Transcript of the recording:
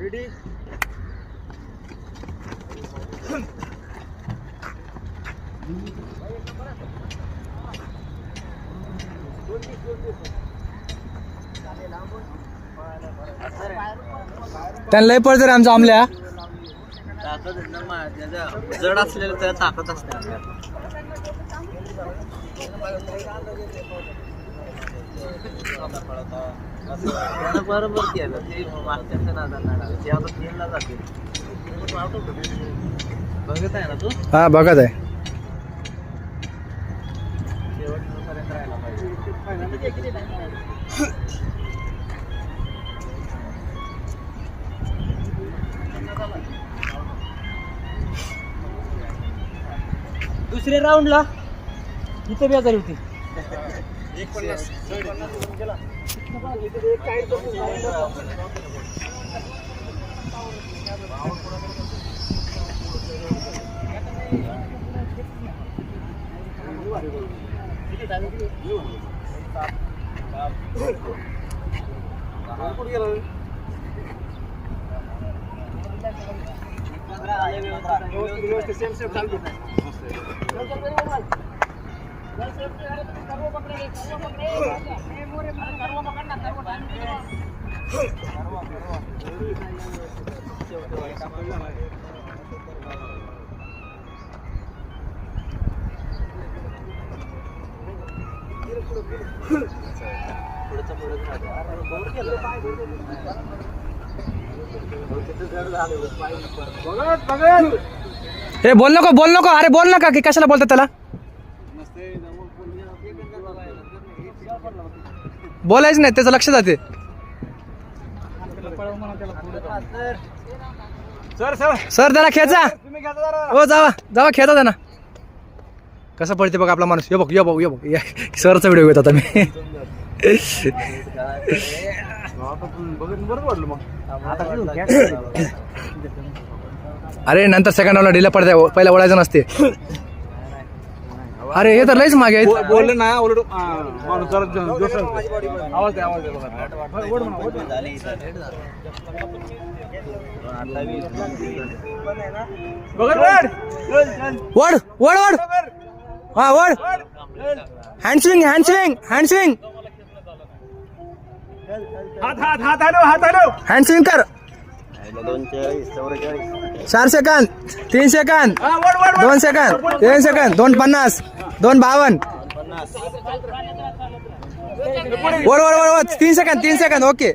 Ready. त्यांना लय पडतं रे आमचं आमल्या. जड असलेलं त्याला ताकद असते. बरोबर केलं ते मागच्या नादाला ते आता तीनला जाते. बघत आहे ना तू? हा बघत आहे. शेवटपर्यंत राहायला पाहिजे. दुसऱ्या राऊंडला इथे बेजारी होती. हे बोल नको अरे बोल नका की कशाला बोलतात त्याला. बोलायचं नाही त्याचं लक्ष जाते. सर त्याला खेचा. हो जावा खेचा त्यांना. कसं पडते बघ आपला माणूस. ये बघ सरचा व्हिडिओ घेत आता मी. अरे नंतर सेकंड राऊंडला ढिला पडते. पहिला ओढायचं नसते. अरे हे तर लयच मागे आहेत. बोललं ना उलट माणूस आवाज वड हा वड. हँड स्विंग हँड स्विंग कर. 4 सेकंद 3 सेकंद 2 सेकंद 3 सेकंद 2:50 2:52 वड 3 सेकंद ओके.